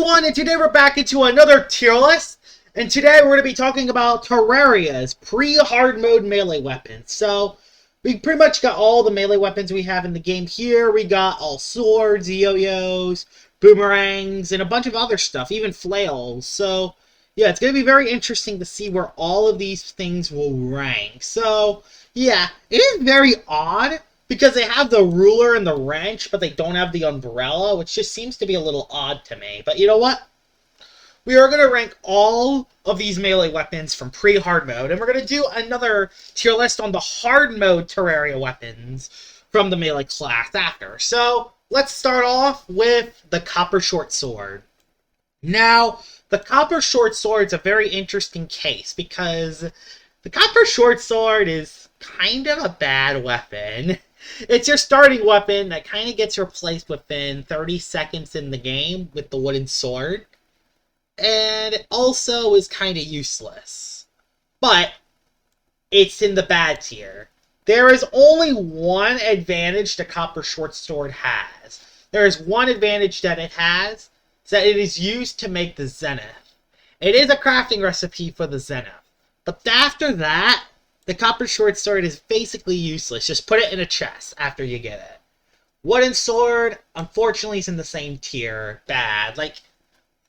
everyone, and today we're back into another tier list. And today we're going to be talking about Terraria's pre-hard mode melee weapons. So, we pretty much got all the melee weapons we have in the game here. We got all swords, yo-yos, boomerangs, and a bunch of other stuff, even flails. So, yeah, it's going to be very interesting to see where all of these things will rank. So, yeah, it is very odd because they have the ruler and the wrench, but they don't have the umbrella, which just seems to be a little odd to me. But you know what? We are going to rank all of these melee weapons from pre-hard mode, and we're going to do another tier list on the hard mode Terraria weapons from the melee class after. So, let's start off with the Copper Short Sword. Now, the Copper Short Sword is a very interesting case, because the Copper Short Sword is kind of a bad weapon. It's your starting weapon that kind of gets replaced within 30 seconds in the game with the wooden sword. And it also is kind of useless. But it's in the bad tier. There is only one advantage the Copper Short Sword has. There is one advantage that it has, is that it is used to make the Zenith. It is a crafting recipe for the Zenith. But after that, the Copper Short Sword is basically useless. Just put it in a chest after you get it. Wooden Sword, unfortunately, is in the same tier. Bad. Like,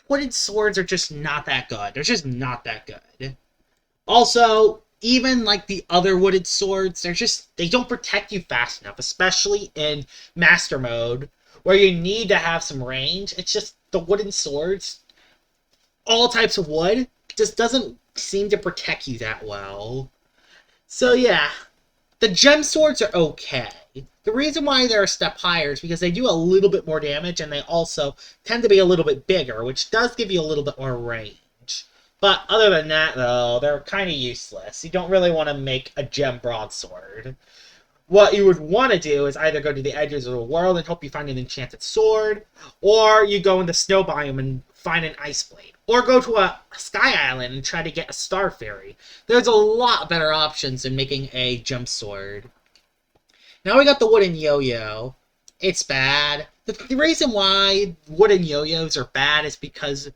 wooden swords are just not that good. They're just not that good. Also, even like the other wooden swords, they don't protect you fast enough, especially in Master Mode, where you need to have some range. It's just the wooden swords, all types of wood, just doesn't seem to protect you that well. So yeah, the gem swords are okay. The reason why they're a step higher is because they do a little bit more damage, and they also tend to be a little bit bigger, which does give you a little bit more range. But other than that, though, they're kind of useless. You don't really want to make a gem broadsword. What you would want to do is either go to the edges of the world and hope you find an enchanted sword, or you go in the snow biome and find an ice blade, or go to a sky island and try to get a star fairy. There's a lot better options than making a gem sword. Now we got the wooden yo-yo. It's bad. The reason why wooden yo-yos are bad is because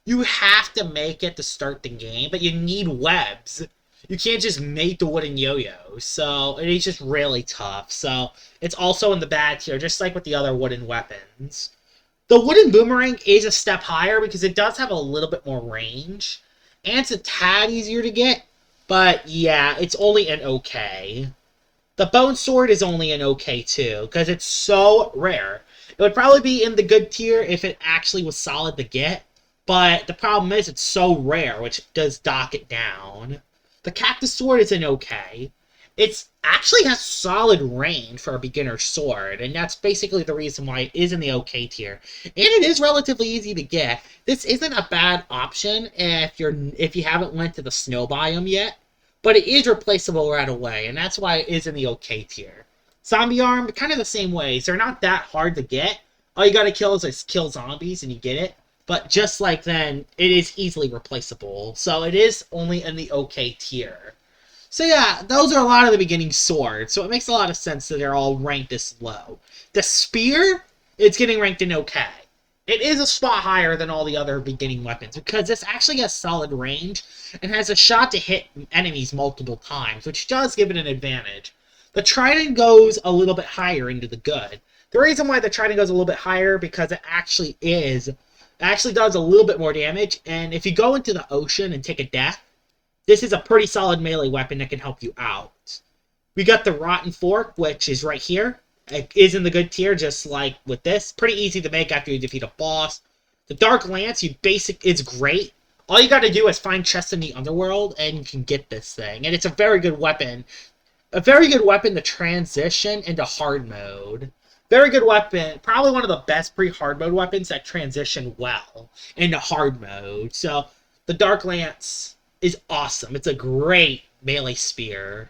you have to make it to start the game, but you need webs. You can't just make the wooden yo-yo, so it is just really tough. So it's also in the bad tier, just like with the other wooden weapons. The wooden boomerang is a step higher because it does have a little bit more range, and it's a tad easier to get, but yeah, it's only an okay. The bone sword is only an okay too, because it's so rare. It would probably be in the good tier if it actually was solid to get, but the problem is it's so rare, which does dock it down. The cactus sword is an okay. It actually has solid range for a beginner sword, and that's basically the reason why it is in the okay tier. And it is relatively easy to get. This isn't a bad option if you haven't went to the snow biome yet, but it is replaceable right away, and that's why it is in the okay tier. Zombie arm, kind of the same way. So they're not that hard to get. All you gotta kill is kill zombies, and you get it. But just like then, it is easily replaceable. So it is only in the okay tier. So yeah, those are a lot of the beginning swords, so it makes a lot of sense that they're all ranked this low. The spear, it's getting ranked in okay. It is a spot higher than all the other beginning weapons, because this actually has solid range, and has a shot to hit enemies multiple times, which does give it an advantage. The trident goes a little bit higher into the good. The reason why the trident goes a little bit higher, because it actually does a little bit more damage, and if you go into the ocean and take a death, this is a pretty solid melee weapon that can help you out. We got the Rotten Fork, which is right here. It is in the good tier, just like with this. Pretty easy to make after you defeat a boss. The Dark Lance, it's great. All you gotta do is find chests in the underworld, and you can get this thing. And it's a very good weapon. A very good weapon to transition into hard mode. Very good weapon. Probably one of the best pre-hard mode weapons that transition well into hard mode. So, the Dark Lance is awesome. It's a great melee spear.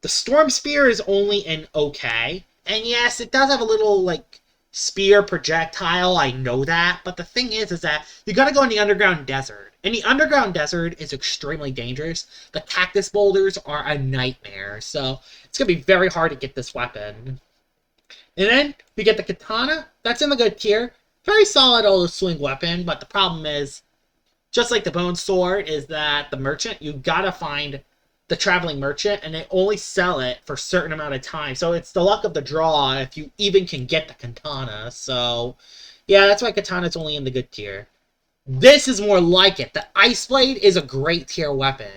The Storm Spear is only an okay. And yes, it does have a little, like, spear projectile, I know that. But the thing is that you gotta go in the underground desert. And the underground desert is extremely dangerous. The cactus boulders are a nightmare. So, it's gonna be very hard to get this weapon. And then, we get the katana. That's in the good tier. Very solid old swing weapon, but the problem is, just like the bone sword, is that the merchant, you gotta find the traveling merchant, and they only sell it for a certain amount of time. So it's the luck of the draw if you even can get the katana. So, yeah, that's why katana's only in the good tier. This is more like it. The Ice Blade is a great tier weapon.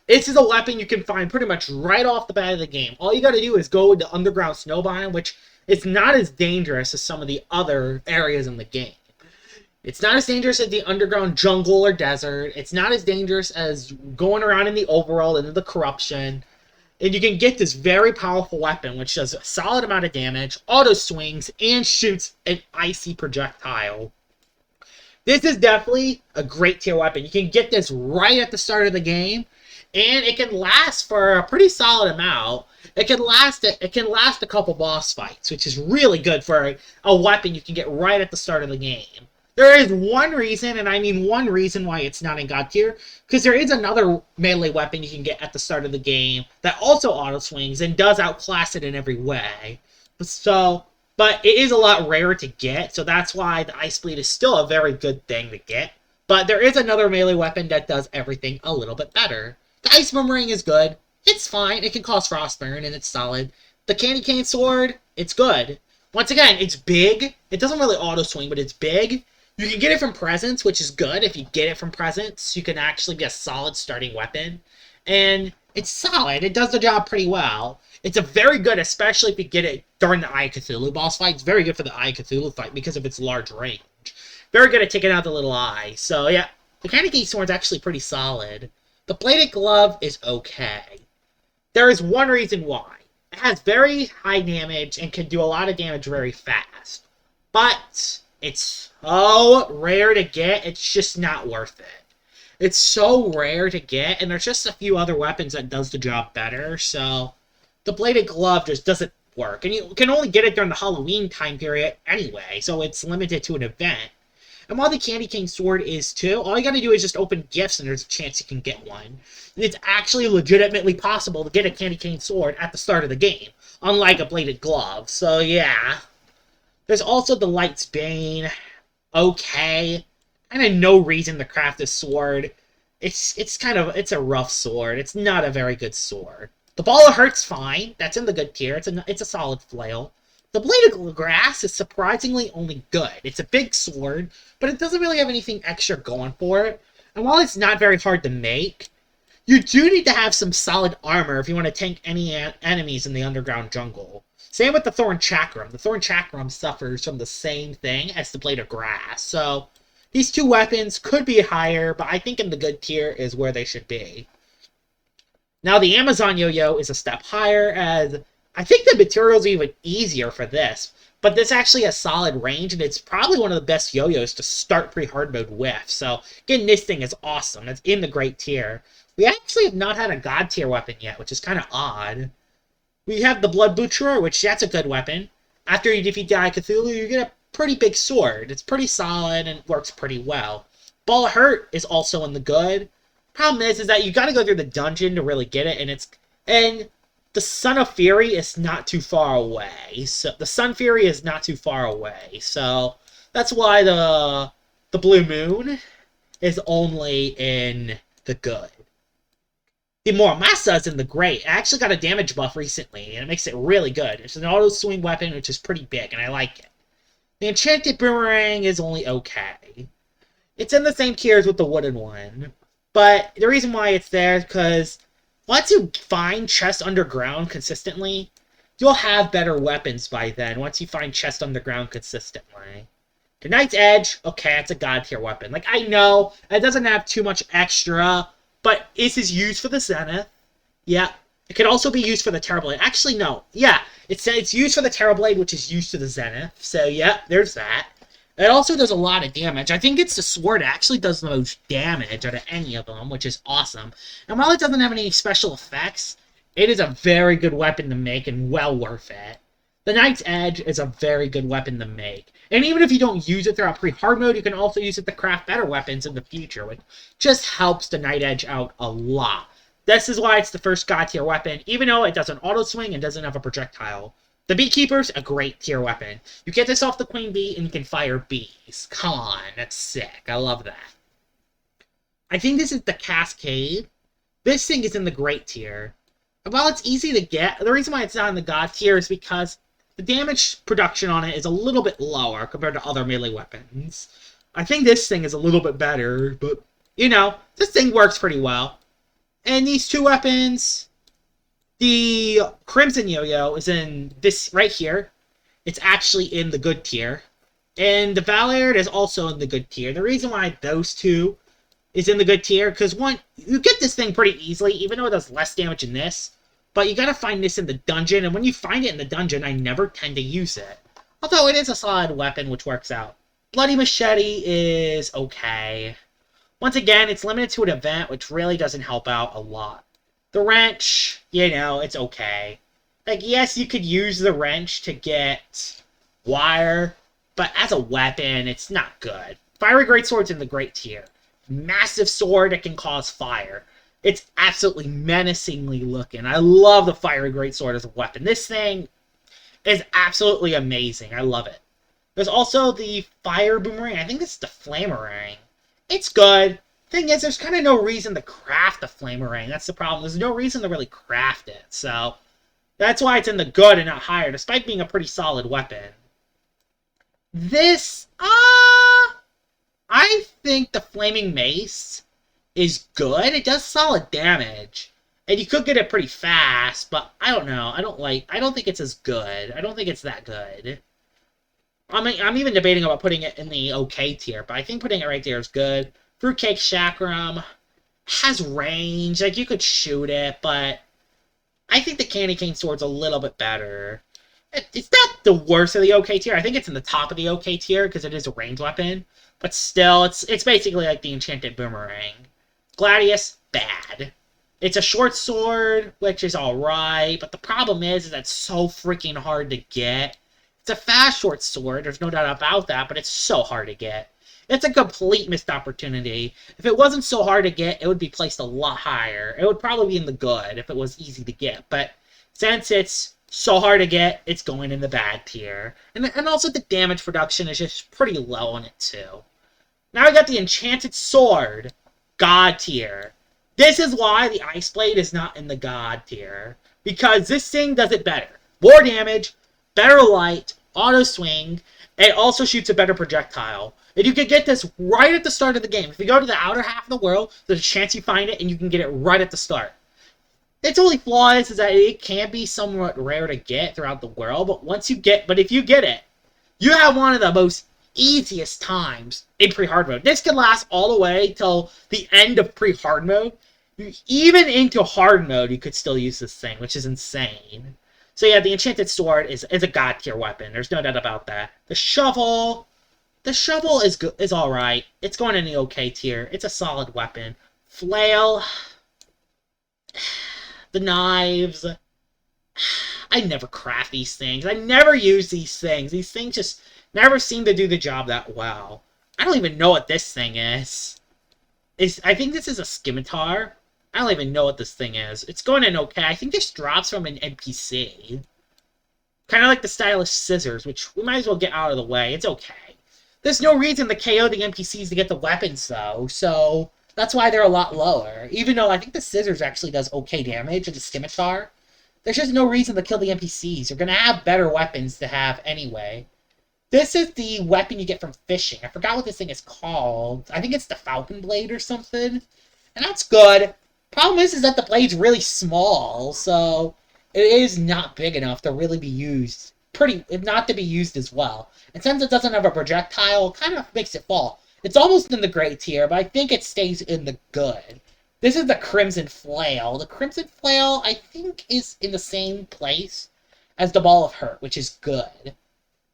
This is a weapon you can find pretty much right off the bat of the game. All you gotta do is go into underground snow biome, which is not as dangerous as some of the other areas in the game. It's not as dangerous as the underground jungle or desert. It's not as dangerous as going around in the overworld into the corruption. And you can get this very powerful weapon, which does a solid amount of damage, auto swings, and shoots an icy projectile. This is definitely a great tier weapon. You can get this right at the start of the game, and it can last for a pretty solid amount. It can last a couple boss fights, which is really good for a weapon you can get right at the start of the game. There is one reason, and I mean one reason why it's not in God tier, because there is another melee weapon you can get at the start of the game that also auto swings and does outclass it in every way. But it is a lot rarer to get, so that's why the Ice Blade is still a very good thing to get. But there is another melee weapon that does everything a little bit better. The Ice Boomerang is good. It's fine. It can cause Frostburn, and it's solid. The Candy Cane Sword, it's good. Once again, it's big. It doesn't really auto-swing, but it's big. You can get it from presents, which is good. If you get it from presents, you can actually be a solid starting weapon. And it's solid. It does the job pretty well. It's a very good, especially if you get it during the Eye of Cthulhu boss fight. It's very good for the Eye of Cthulhu fight because of its large range. Very good at taking out the little eye. So, yeah, the Candy Cane Sword is actually pretty solid. The Bladed Glove is okay. There is one reason why. It has very high damage and can do a lot of damage very fast. But it's so rare to get, it's just not worth it. It's so rare to get, and there's just a few other weapons that does the job better, so the Bladed Glove just doesn't work. And you can only get it during the Halloween time period anyway, so it's limited to an event. And while the Candy Cane Sword is too, all you gotta do is just open gifts and there's a chance you can get one. And it's actually legitimately possible to get a Candy Cane Sword at the start of the game, unlike a Bladed Glove, so yeah. There's also the Light's Bane. Okay. Kind of no reason to craft this sword. It's a rough sword. It's not a very good sword. The Ball of Hurt's fine. That's in the good tier. It's a solid flail. The Blade of Grass is surprisingly only good. It's a big sword, but it doesn't really have anything extra going for it. And while it's not very hard to make, you do need to have some solid armor if you want to tank any enemies in the underground jungle. Same with the Thorn Chakram. The Thorn Chakram suffers from the same thing as the Blade of Grass. So, these two weapons could be higher, but I think in the good tier is where they should be. Now, the Amazon Yo-Yo is a step higher, as I think the materials are even easier for this. But this actually has solid range, and it's probably one of the best yo-yos to start pre-hard mode with. So, getting this thing is awesome. It's in the great tier. We actually have not had a God tier weapon yet, which is kind of odd. We have the Blood Butcherer, which that's a good weapon. After you defeat the Eye of Cthulhu, you get a pretty big sword. It's pretty solid and works pretty well. Ball of Hurt is also in the good. Problem is that you gotta go through the dungeon to really get it, and the Son of Fury is not too far away. So the Sun Fury is not too far away. So that's why the Blue Moon is only in the good. The Muramasa is in the great. It actually got a damage buff recently, and it makes it really good. It's an auto-swing weapon, which is pretty big, and I like it. The Enchanted Boomerang is only okay. It's in the same tier as with the wooden one. But the reason why it's there is because once you find chests underground consistently, you'll have better weapons by then, once you find chests underground consistently. The Knight's Edge, okay, it's a God tier weapon. Like, I know, it doesn't have too much extra, but this is used for the Zenith. Yeah. It could also be used for the Terrorblade. Actually, no. Yeah. It's used for the Terrorblade, which is used to the Zenith. So, yeah, there's that. It also does a lot of damage. I think it's the sword that actually does the most damage out of any of them, which is awesome. And while it doesn't have any special effects, it is a very good weapon to make and well worth it. The Knight's Edge is a very good weapon to make. And even if you don't use it throughout pre-hard mode, you can also use it to craft better weapons in the future, which just helps the Night Edge out a lot. This is why it's the first God tier weapon, even though it doesn't auto-swing and doesn't have a projectile. The Beekeeper's a great tier weapon. You get this off the Queen Bee and you can fire bees. Come on, that's sick. I love that. I think this is the Cascade. This thing is in the great tier. While it's easy to get, the reason why it's not in the god tier is because the damage production on it is a little bit lower compared to other melee weapons. I think this thing is a little bit better, but, you know, this thing works pretty well. And these two weapons, the Crimson Yo-Yo is in this right here. It's actually in the good tier. And the Valard is also in the good tier. The reason why those two is in the good tier, because one, you get this thing pretty easily, even though it does less damage than this. But you gotta find this in the dungeon, and when you find it in the dungeon, I never tend to use it. Although it is a solid weapon, which works out. Bloody Machete is okay. Once again, it's limited to an event, which really doesn't help out a lot. The Wrench, you know, it's okay. Like, yes, you could use the Wrench to get wire, but as a weapon, it's not good. Fiery Greatsword's in the great tier. Massive sword that can cause fire. It's absolutely menacingly looking. I love the Fiery Greatsword as a weapon. This thing is absolutely amazing. I love it. There's also the Fire Boomerang. I think this is the Flamerang. It's good. Thing is, there's kind of no reason to craft the Flamerang. That's the problem. There's no reason to really craft it. So, that's why it's in the good and not higher, despite being a pretty solid weapon. This, I think the Flaming Mace is good. It does solid damage. And you could get it pretty fast, but I don't know. I don't think it's as good. I don't think it's that good. I mean, I'm even debating about putting it in the okay tier, but I think putting it right there is good. Fruitcake Chakram has range. Like, you could shoot it, but I think the Candy Cane Sword's a little bit better. It's not the worst of the okay tier. I think it's in the top of the okay tier because it is a ranged weapon. But still, it's basically like the Enchanted Boomerang. Gladius, bad. It's a short sword, which is alright, but the problem is that it's so freaking hard to get. It's a fast short sword, there's no doubt about that, but it's so hard to get. It's a complete missed opportunity. If it wasn't so hard to get, it would be placed a lot higher. It would probably be in the good if it was easy to get, but since it's so hard to get, it's going in the bad tier. And also the damage production is just pretty low on it too. Now I got the Enchanted Sword, God tier. This is why the Ice Blade is not in the God tier. Because this thing does it better. More damage, better light, auto swing, and it also shoots a better projectile. And you can get this right at the start of the game. If you go to the outer half of the world, there's a chance you find it and you can get it right at the start. Its only flaw is that it can be somewhat rare to get throughout the world, but if you get it, you have one of the most easiest times in pre-hard mode. This can last all the way till the end of pre-hard mode. Even into hard mode, you could still use this thing, which is insane. So yeah, the Enchanted Sword is a god tier weapon. There's no doubt about that. The shovel is good, is all right. It's going in the okay tier. It's a solid weapon. Flail, the knives. I never craft these things. I never use these things. These things just never seem to do the job that well. I don't even know what this thing is. I think this is a scimitar. I don't even know what this thing is. It's going in okay. I think this drops from an NPC. Kind of like the stylish scissors, which we might as well get out of the way. It's okay. There's no reason to KO the NPCs to get the weapons, though, so that's why they're a lot lower. Even though I think the scissors actually does okay damage in the scimitar, there's just no reason to kill the NPCs. You're going to have better weapons to have anyway. This is the weapon you get from fishing. I forgot what this thing is called. I think it's the Falcon Blade or something. And that's good. Problem is that the blade's really small, so it is not big enough to really be used. Not to be used as well. And since it doesn't have a projectile, it kind of makes it fall. It's almost in the great tier, but I think it stays in the good. This is the Crimson Flail. The Crimson Flail, I think, is in the same place as the Ball of Hurt, which is good.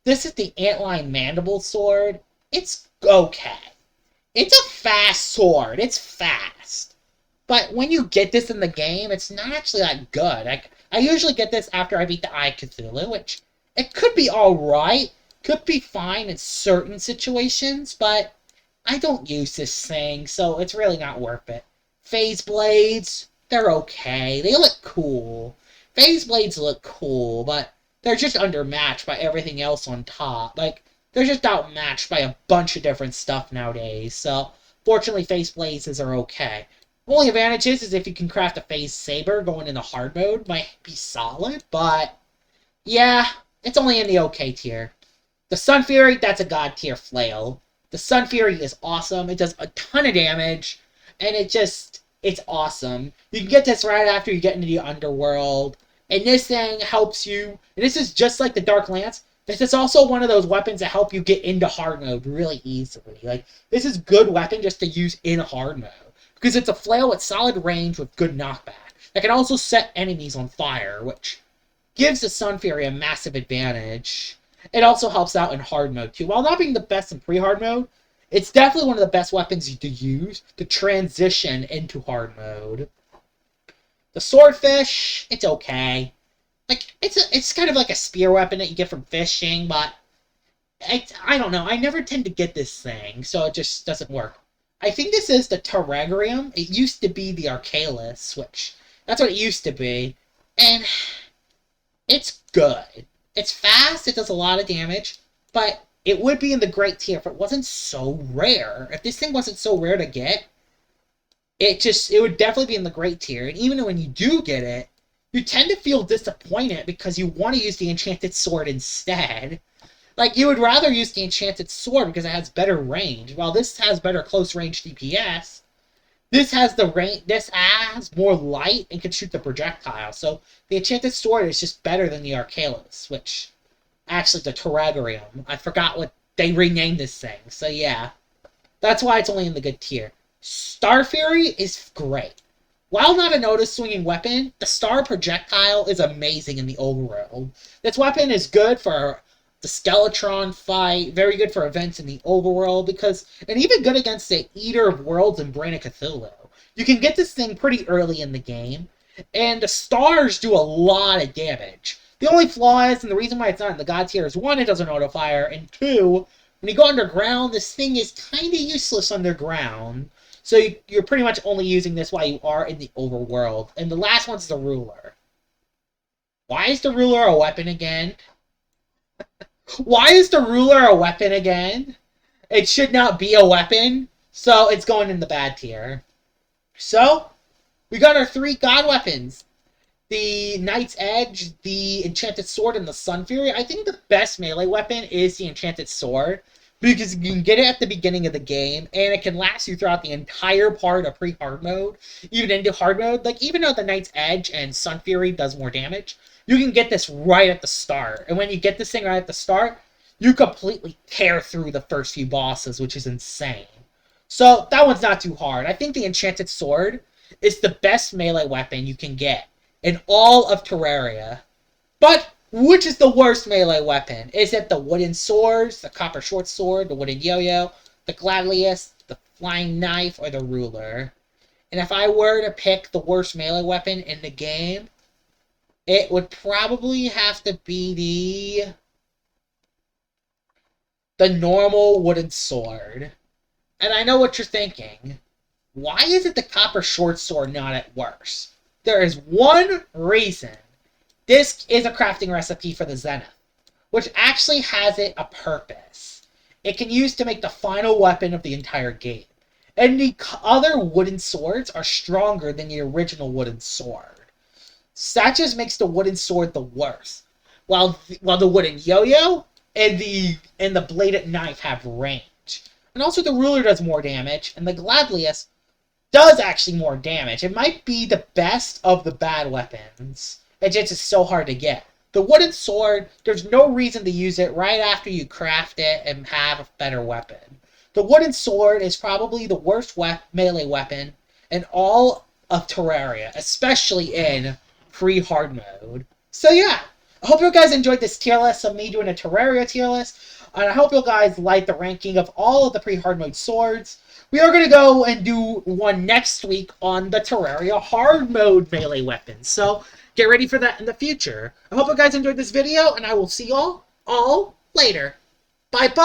This is the Antlion Mandible Sword. It's okay. It's a fast sword. It's fast. But when you get this in the game, it's not actually that good. I usually get this after I beat the Eye of Cthulhu, which it could be alright. Could be fine in certain situations, but I don't use this thing, so it's really not worth it. Phase Blades, they're okay. They look cool. Phase Blades look cool, but they're just undermatched by everything else on top. Like, they're just outmatched by a bunch of different stuff nowadays. So, fortunately, Phase Blazes are okay. Only advantage is if you can craft a Phase Saber going into hard mode, might be solid, but yeah, it's only in the okay tier. The Sun Fury, that's a god tier flail. The Sun Fury is awesome. It does a ton of damage, and it's awesome. You can get this right after you get into the underworld, and this thing helps you, and this is just like the Dark Lance, this is also one of those weapons that help you get into hard mode really easily. Like, this is a good weapon just to use in hard mode, because it's a flail with solid range with good knockback. It can also set enemies on fire, which gives the Sun Fury a massive advantage. It also helps out in hard mode too. While not being the best in pre-hard mode, it's definitely one of the best weapons to use to transition into hard mode. The Swordfish, it's okay. Like, it's kind of like a spear weapon that you get from fishing, but I don't know. I never tend to get this thing, so it just doesn't work. I think this is the Terrarium. It used to be the Arcalis, which that's what it used to be, and it's good. It's fast, it does a lot of damage, but it would be in the great tier if it wasn't so rare. If this thing wasn't so rare to get, it would definitely be in the great tier. And even when you do get it, you tend to feel disappointed because you want to use the Enchanted Sword instead. Like, you would rather use the Enchanted Sword because it has better range. While this has better close range DPS, this has more light and can shoot the projectile. So the Enchanted Sword is just better than the Arcalis, which actually the Terrarium. I forgot what they renamed this thing. So yeah, that's why it's only in the good tier. Star Fury is great. While not a notice swinging weapon, the Star Projectile is amazing in the overworld. This weapon is good for the Skeletron fight, very good for events in the overworld, and even good against the Eater of Worlds and Brain of Cthulhu. You can get this thing pretty early in the game, and the stars do a lot of damage. The only flaw is, and the reason why it's not in the god tier is, one, it doesn't auto-fire, and two, when you go underground, this thing is kind of useless underground. So you're pretty much only using this while you are in the overworld. And the last one's the Ruler. Why is the Ruler a weapon again? Why is the Ruler a weapon again? It should not be a weapon, so it's going in the bad tier. So, we got our 3 god weapons. The Knight's Edge, the Enchanted Sword, and the Sun Fury. I think the best melee weapon is the Enchanted Sword, because you can get it at the beginning of the game, and it can last you throughout the entire part of pre-hard mode, even into hard mode. Like, even though the Knight's Edge and Sun Fury does more damage, you can get this right at the start. And when you get this thing right at the start, you completely tear through the first few bosses, which is insane. So, that one's not too hard. I think the Enchanted Sword is the best melee weapon you can get in all of Terraria. But, which is the worst melee weapon? Is it the wooden swords, the copper short sword, the wooden yo-yo, the gladius, the flying knife, or the ruler? And if I were to pick the worst melee weapon in the game, it would probably have to be the normal wooden sword. And I know what you're thinking. Why isn't the copper short sword not at worst? There is one reason. This is a crafting recipe for the Zenith, which actually has it a purpose. It can use to make the final weapon of the entire game. And the other wooden swords are stronger than the original wooden sword. That just makes the wooden sword the worst. While the wooden yo-yo and the bladed knife have range. And also the ruler does more damage, and the gladius does actually more damage. It might be the best of the bad weapons. It just is so hard to get. The wooden sword, there's no reason to use it right after you craft it and have a better weapon. The wooden sword is probably the worst melee weapon in all of Terraria, especially in pre-hard mode. So yeah, I hope you guys enjoyed this tier list of me doing a Terraria tier list, and I hope you guys like the ranking of all of the pre-hard mode swords. We are going to go and do one next week on the Terraria hard mode melee weapons, so get ready for that in the future. I hope you guys enjoyed this video, and I will see y'all all later. Bye-bye!